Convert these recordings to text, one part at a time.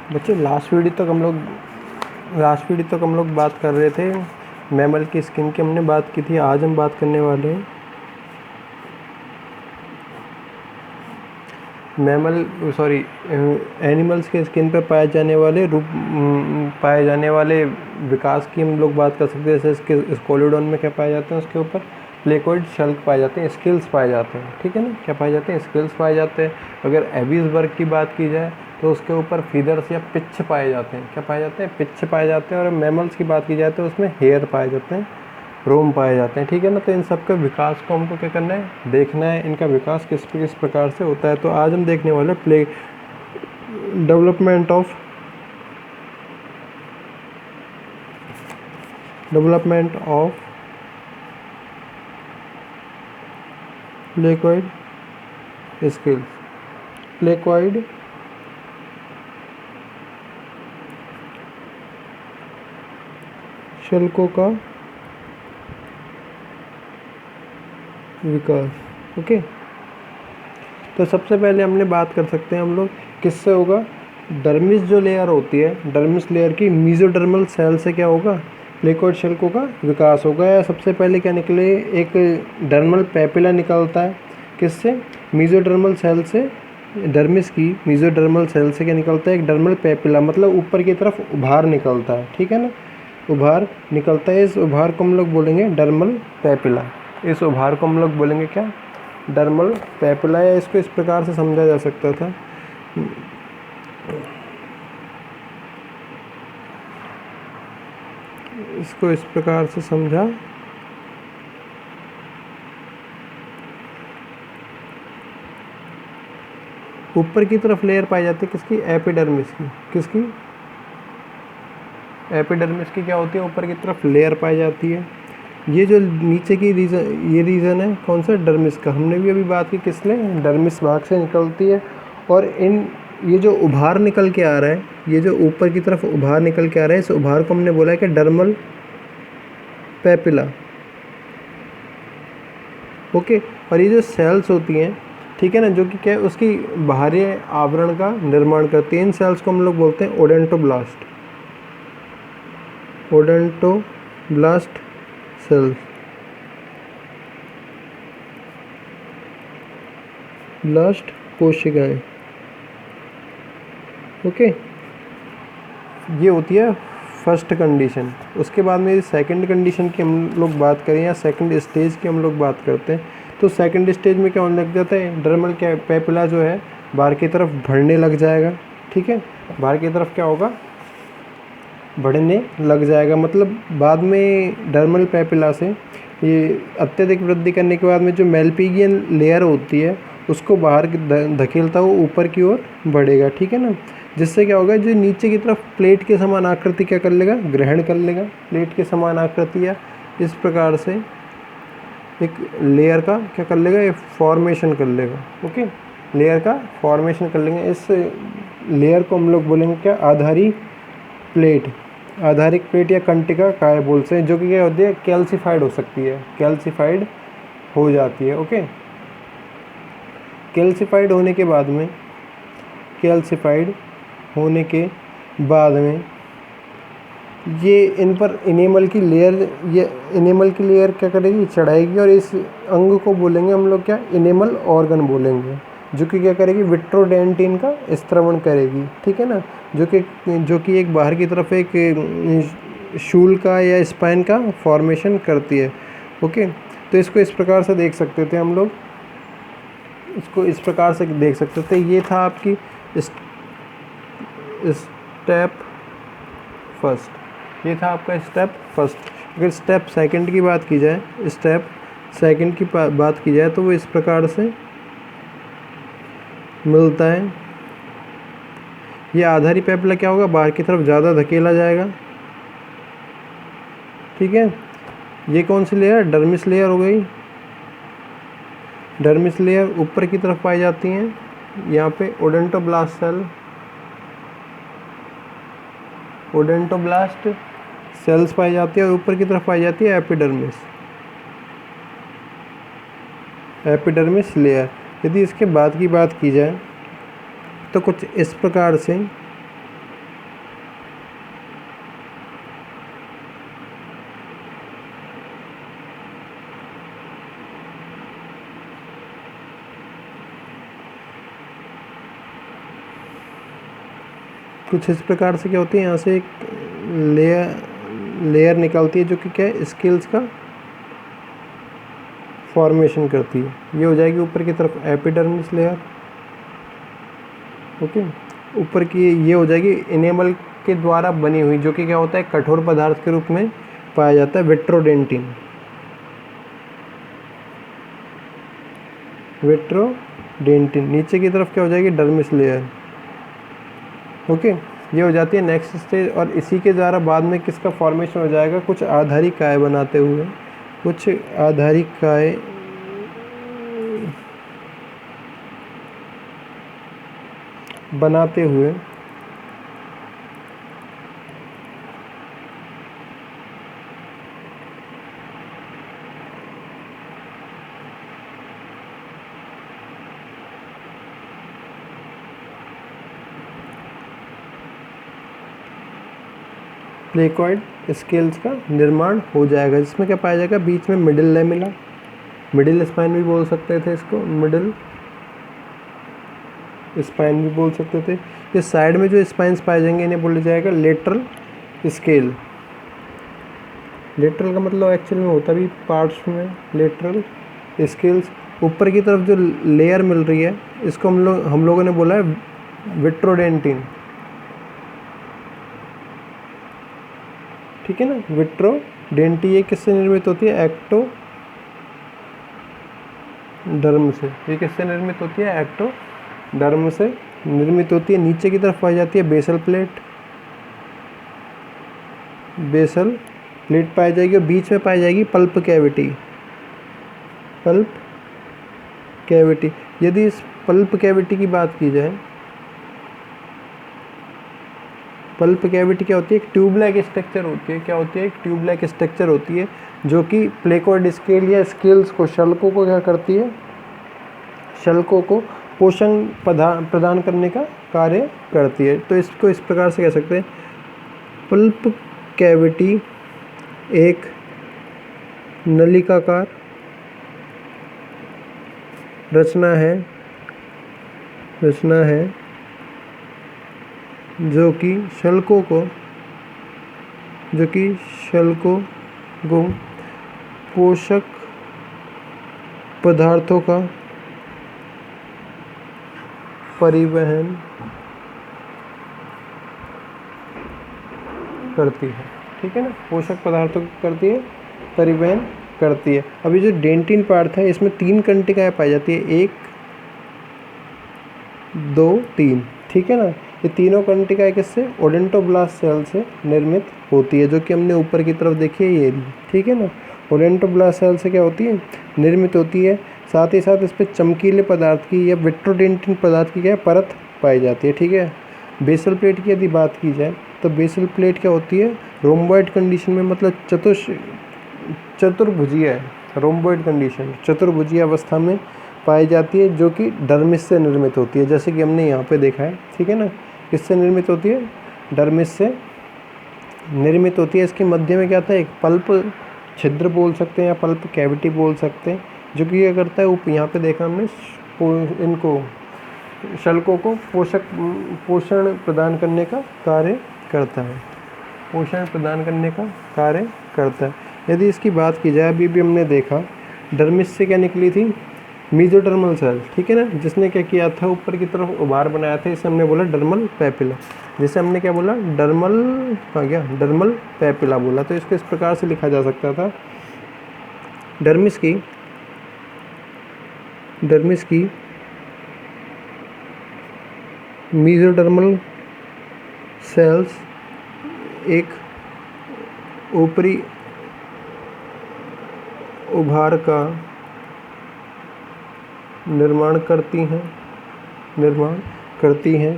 बच्चे last video तक हम लोग बात कर रहे थे मैमल की स्किन की, हमने बात की थी। आज हम बात करने वाले हैं एनिमल्स के स्किन पे पाए जाने वाले विकास की हम लोग बात कर सकते हैं। जैसे इसके स्कोलोडॉन में क्या पाए जाते हैं, उसके ऊपर प्लेकोइड शल्क पाए जाते हैं, स्किल्स पाए जाते हैं, ठीक है ना। क्या पाए जाते हैं? स्किल्स पाए जाते हैं। अगर एबीज की बात की जाए तो उसके ऊपर फीदर्स या पिच पाए जाते हैं। क्या पाए जाते हैं? पिच पाए जाते हैं। और मैमल्स की बात की जाए तो उसमें हेयर पाए जाते हैं, रोम पाए जाते हैं, ठीक है ना। तो इन सब के विकास को हमको क्या करना है? देखना है इनका विकास किस प्रकार से होता है। तो आज हम देखने वाले development of placoid scales. Placoid शल्कों का विकास। ओके, तो सबसे पहले हमने बात कर सकते हैं हम लोग किससे होगा? डर्मिस जो लेयर होती है, डर्मिस लेयर की मीजोडर्मल सेल से क्या होगा? प्लेकोइड शल्कों का विकास होगा। या सबसे पहले क्या निकले? एक डर्मल पैपिला निकलता है। किससे? मीजोडर्मल सेल से। डर्मिस की मीजोडर्मल सेल से क्या निकलता है? एक डर्मल पैपिला, मतलब ऊपर की तरफ उभार निकलता है, ठीक है ना। उभार निकलता है। इस उभार को हम लोग बोलेंगे डर्मल पैपिला। इस उभार को हम लोग बोलेंगे क्या? Dermal papilla. या इसको इस प्रकार से समझा जा सकता था, इसको इस प्रकार से समझा ऊपर की तरफ लेयर पाई जाती है किसकी? एपिडर्मिस की। किसकी? एपिडर्मिस की क्या होती है? ऊपर की तरफ लेयर पाई जाती है। ये जो नीचे की रीजन है कौन सा? डर्मिस का। हमने भी अभी बात की किसने? डर्मिस भाग से निकलती है। और ये जो उभार निकल के आ रहा है, ये जो ऊपर की तरफ उभार निकल के आ रहा है, इस उभार को हमने बोला है कि डर्मल पैपिला। ओके, और ये जो सेल्स होती हैं, ठीक है ना, जो कि क्या है, उसकी बाहरी आवरण का निर्माण करती है। इन सेल्स को हम लोग बोलते हैं ओडेंटोब्लास्ट। ओडेंटोब्लास्ट सेल्स, ब्लास्ट कोशिकाएं। ओके, ये होती है फर्स्ट कंडीशन। उसके बाद में सेकंड कंडीशन की हम लोग बात करें या सेकंड स्टेज की हम लोग बात करते हैं, तो सेकंड स्टेज में क्या होने लग जाता है? डर्मल पैपिला जो है बाहर की तरफ बढ़ने लग जाएगा, ठीक है। बाहर की तरफ क्या होगा? बढ़ने लग जाएगा। मतलब बाद में डर्मल पैपिला से ये अत्यधिक वृद्धि करने के बाद में जो मेलपिगियन लेयर होती है उसको बाहर धकेलता हुआ ऊपर की ओर बढ़ेगा, ठीक है ना। जिससे क्या होगा? जो नीचे की तरफ प्लेट के समान आकृति क्या कर लेगा? ग्रहण कर लेगा। प्लेट के समान आकृति या इस प्रकार से एक लेयर का क्या कर लेगा? ये फॉर्मेशन कर लेगा। ओके, लेयर का फॉर्मेशन कर लेंगे। इस लेयर को हम लोग बोलेंगे क्या? आधारी प्लेट। आधारिक प्लेट या कंटिका काय बोलते हैं, जो कि क्या होती है? कैल्सिफाइड हो सकती है, कैल्सिफाइड हो जाती है। ओके, कैल्सिफाइड होने के बाद में ये इन पर इनेमल की लेयर क्या करेगी? चढ़ाएगी। और इस अंग को बोलेंगे हम लोग क्या? इनेमल ऑर्गन बोलेंगे, जो कि क्या करेगी? विट्रोडेंटिन का स्त्रवण करेगी, ठीक है ना। जो कि एक बाहर की तरफ एक शूल का या स्पाइन का फॉर्मेशन करती है। ओके, तो इसको इस प्रकार से देख सकते थे हम लोग, इसको इस प्रकार से देख सकते थे। ये था आपकी स्टेप फर्स्ट, ये था आपका स्टेप फर्स्ट। अगर स्टेप सेकंड की बात की जाए, तो वो इस प्रकार से मिलता है। ये आधारी पैपिला क्या होगा? बाहर की तरफ ज़्यादा धकेला जाएगा, ठीक है। ये कौन सी लेयर? डर्मिस लेयर हो गई। डर्मिस लेयर ऊपर की तरफ पाई जाती हैं। यहाँ पे ओडेंटोब्लास्ट सेल्स पाई जाती है। और ऊपर की तरफ पाई जाती है एपिडर्मिस लेयर। यदि इसके बाद की बात की जाए तो कुछ इस प्रकार से कुछ इस प्रकार से क्या होती है, यहाँ से एक लेयर निकलती है जो कि क्या है, स्केल्स का फॉर्मेशन करती है। ये हो जाएगी ऊपर की तरफ एपिडर्मिस लेयर। ओके, ऊपर की ये हो जाएगी इनेमल के द्वारा बनी हुई, जो कि क्या होता है, कठोर पदार्थ के रूप में पाया जाता है, विट्रोडेंटिन। विट्रोडेंटिन। नीचे की तरफ क्या हो जाएगी, डर्मिस लेयर। ओके, ये हो जाती है नेक्स्ट स्टेज। और इसी के द्वारा बाद में किसका फॉर्मेशन हो जाएगा, कुछ आधारिकाएँ बनाते हुए, कुछ आधारिकाएँ बनाते हुए प्लेकॉइड स्केल्स का निर्माण हो जाएगा, जिसमें क्या पाया जाएगा, बीच में मिडिल लैमेला, मिडिल स्पाइन भी बोल सकते थे इसको, मिडिल स्पाइन भी बोल सकते थे। ये साइड में जो स्पाइन्स पाए जाएंगे इन्हें बोला जाएगा लेटरल स्केल। लेटरल का मतलब एक्चुअल में होता भी पार्ट्स में लेटरल स्केल्स। ऊपर की तरफ जो लेयर मिल रही है इसको हम लोगों ने बोला है विट्रोडेंटिन, ठीक है ना। विट्रोडेंटिन ये किससे निर्मित होती है, एक्टोडर्म से। ये किससे निर्मित होती है, एक्टोडर्म से निर्मित होती है। नीचे की तरफ पाई जाती है बेसल प्लेट, बेसल प्लेट पाई जाएगी। और बीच में पाई जाएगी पल्प कैविटी, पल्प कैविटी। यदि इस पल्प कैविटी की बात की जाए, पल्प कैविटी क्या होती है, एक ट्यूब लाइक स्ट्रक्चर होती है। क्या होती है, एक ट्यूब लाइक स्ट्रक्चर होती है, जो कि प्लेकॉइड स्केल या स्केल्स को, शल्कों को क्या करती है, शल्कों को पोषण प्रदान करने का कार्य करती है। तो इसको इस प्रकार से कह सकते हैं, पल्प कैविटी एक नलिकाकार रचना है जो कि शल्कों को पोषक पदार्थों का परिवहन करती है, ठीक है ना। पोषक पदार्थों को करती है, परिवहन करती है। अभी जो डेंटिन पार्ट है इसमें 3 कंटिकाएँ पाई जाती है, 1 2 3, ठीक है ना। ये तीनों कंटिकाएँ किससे, ओडेंटोब्लास्ट सेल से निर्मित होती है, जो कि हमने ऊपर की तरफ देखी है, ये, ठीक है ना। ओडेंटोब्लास्ट सेल से क्या होती है, निर्मित होती है। साथ ही साथ इस पर चमकीले पदार्थ की या विट्रोडेंटिन पदार्थ की क्या परत पाई जाती है, ठीक है। बेसल प्लेट की यदि बात की जाए तो बेसल प्लेट क्या होती है, रोम्बॉइड कंडीशन में, मतलब चतुर्भुजीय है, रोम्बॉइड कंडीशन, चतुर्भुजीय अवस्था में पाई जाती है, जो कि डर्मिस से निर्मित होती है, जैसे कि हमने यहाँ पे देखा है, ठीक है ना। किससे निर्मित होती है, डर्मिस से निर्मित होती है। इसके मध्य में क्या था, एक पल्प छिद्र बोल सकते हैं या पल्प कैविटी बोल सकते हैं, जो कि ये करता है, यहाँ पे देखा हमने, इनको शल्कों को पोषण प्रदान करने का कार्य करता है, पोषण प्रदान करने का कार्य करता है। यदि इसकी बात की जाए, अभी भी हमने देखा डर्मिस से क्या निकली थी, मीजोडर्मल सेल, ठीक है ना, जिसने क्या किया था, ऊपर की तरफ उभार बनाया था, इसे हमने बोला डर्मल पैपिला। जिसे हमने क्या बोला, डर्मल पैपिला बोला। तो इसको इस प्रकार से लिखा जा सकता था, डर्मिस की मीजोडर्मल सेल्स एक ऊपरी उभार का निर्माण करती हैं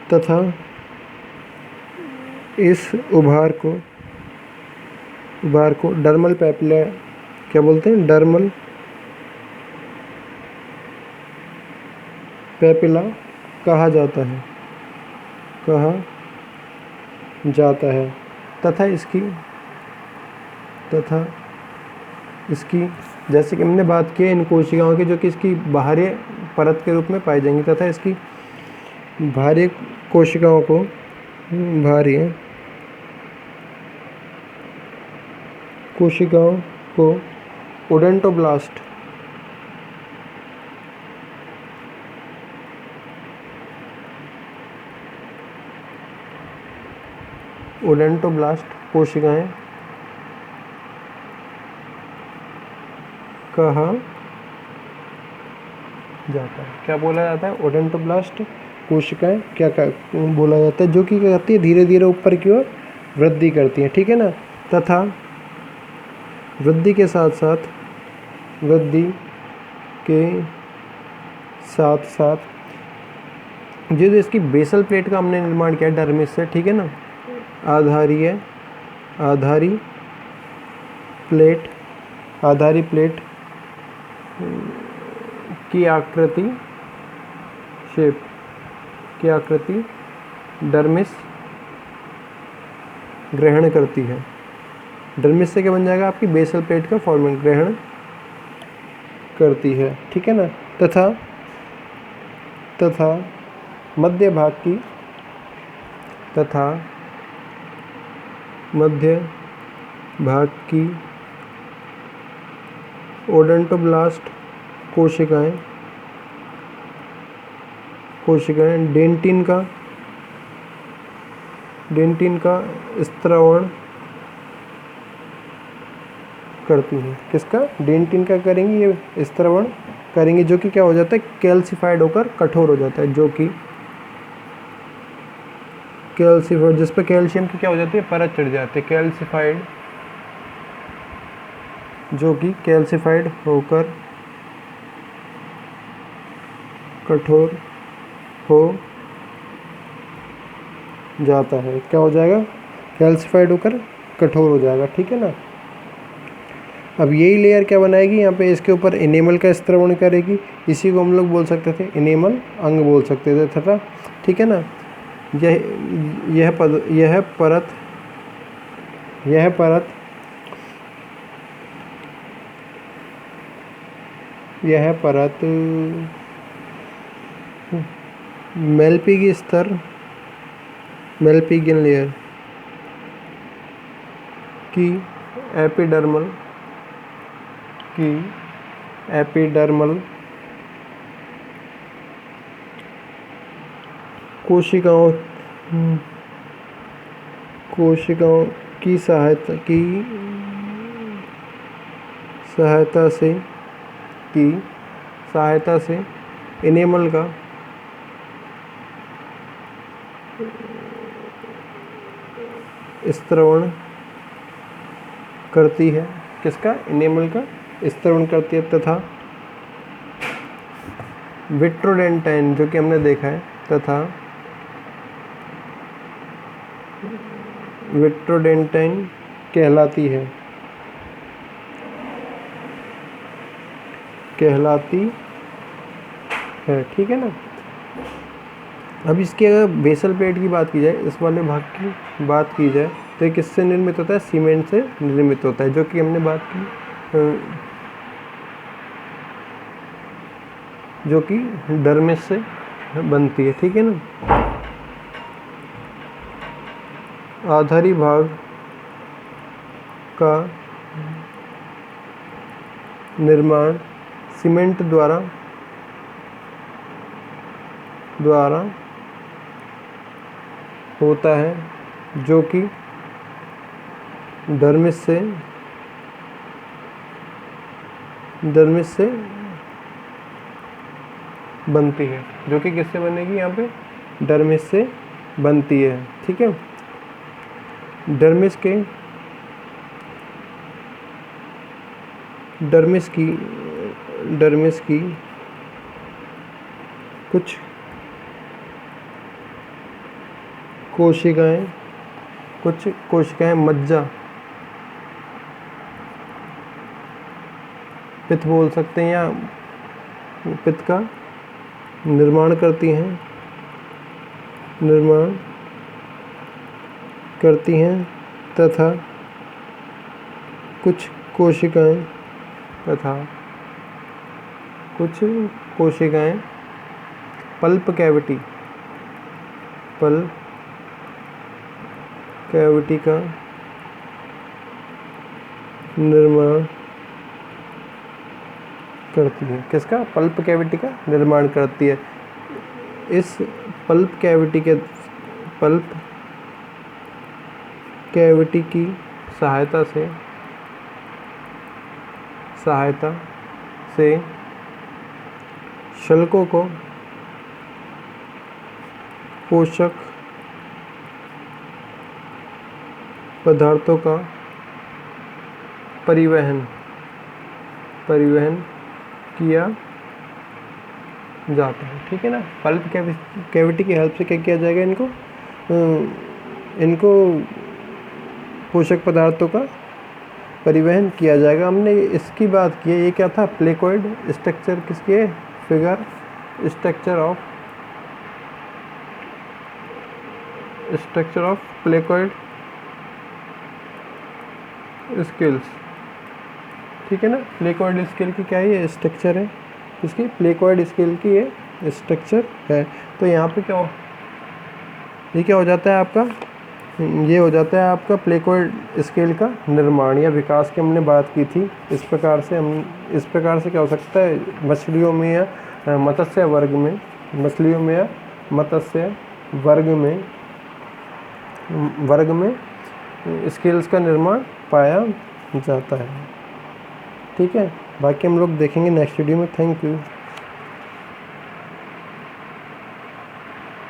तथा इस उभार को डर्मल पैपिला क्या बोलते हैं, डर्मल पैपिला कहा जाता है। तथा इसकी जैसे कि हमने बात की इन कोशिकाओं की, जो कि इसकी बाहरी परत के रूप में पाई जाएंगी, तथा इसकी भारी कोशिकाओं को भारी कोशिकाओं को ओडेंटोब्लास्ट कोशिकाएं कहा जाता है। क्या बोला जाता है? ओडेंटोब्लास्ट कोशिकाएं क्या बोला जाता है, जो कि क्या करती है, धीरे धीरे ऊपर की ओर वृद्धि करती है, ठीक है ना। तथा वृद्धि के साथ साथ जो इसकी बेसल प्लेट का हमने निर्माण किया डर्मिस से, ठीक है ना। आधारी प्लेट की आकृति डर्मिस ग्रहण करती है। डर्मिस से क्या बन जाएगा? आपकी बेसल प्लेट का फॉर्मेट ग्रहण करती है, ठीक है ना। तथा मध्य भाग की ओडेंटोब्लास्ट कोशिकाएं डेंटिन का स्त्रावण करती है। किसका? डेंटिन का करेंगी, ये स्त्रावण करेंगे, जो कि क्या हो जाता है? कैल्सिफाइड होकर कठोर हो जाता है, जो कि कैल्सिफाइड, जिस पर कैल्शियम की क्या हो जाती है? परत चढ़ जाती है। कैल्सिफाइड, जो कि कैल्सिफाइड होकर कठोर हो जाता है। क्या हो जाएगा? कैल्सिफाइड होकर कठोर हो जाएगा, ठीक है ना। अब यही लेयर क्या बनाएगी? यहाँ पे इसके ऊपर एनेमल का स्त्रावण करेगी। इसी को हम लोग बोल सकते थे एनेमल अंग बोल सकते थे, तथा ठीक है ना। यह परत मेलपिगियन लेयर की एपिडर्मल कोशिकाओं की सहायता से एनेमल का स्त्रावण करती है। किसका? एनेमल का स्त्रावण करती है। तथा विट्रोडेंटाइन, जो कि हमने देखा है, तथा विट्रोडेंटाइन कहलाती है, ठीक है ना। अब इसकी अगर बेसल प्लेट की बात की जाए, इस वाले भाग की बात की जाए, तो ये किससे निर्मित होता है? सीमेंट से निर्मित होता है, जो कि हमने बात की, जो कि डर्मिस से बनती है, ठीक है ना। आधारी भाग का निर्माण सीमेंट द्वारा होता है, जो कि डर्मिस से बनती है, जो कि किससे बनेगी? यहाँ पे डर्मिस से बनती है, ठीक है। डर्मिस की कुछ कोशिकाएं मज्जा पित्त बोल सकते हैं, या पित्त का निर्माण करती हैं, तथा कुछ कोशिकाएं पल्प कैविटी पल्प कैविटी का निर्माण करती है। किसका? पल्प कैविटी का निर्माण करती है। इस पल्प कैविटी की सहायता से शल्कों को पोषक पदार्थों का परिवहन किया जाता है। ठीक है ना। पल्प कैविटी की हेल्प से क्या किया जाएगा? इनको पोषक पदार्थों का परिवहन किया जाएगा। हमने इसकी बात की है। ये क्या था? Placoid structure. किसकी है? Figure structure of placoid scales. ठीक है ना। प्लेकोइड स्केल की क्या है? ये स्ट्रक्चर है। इसकी प्लेकोइड स्केल की ये स्ट्रक्चर है। तो यहाँ पे ये क्या हो जाता है आपका? ये हो जाता है आपका प्लेकोइड स्केल का निर्माण या विकास की हमने बात की थी। इस प्रकार से क्या हो सकता है? मछलियों में या मत्स्य वर्ग में स्केल्स का निर्माण पाया जाता है। ठीक है। बाकी हम लोग देखेंगे नेक्स्ट वीडियो में। Thank you.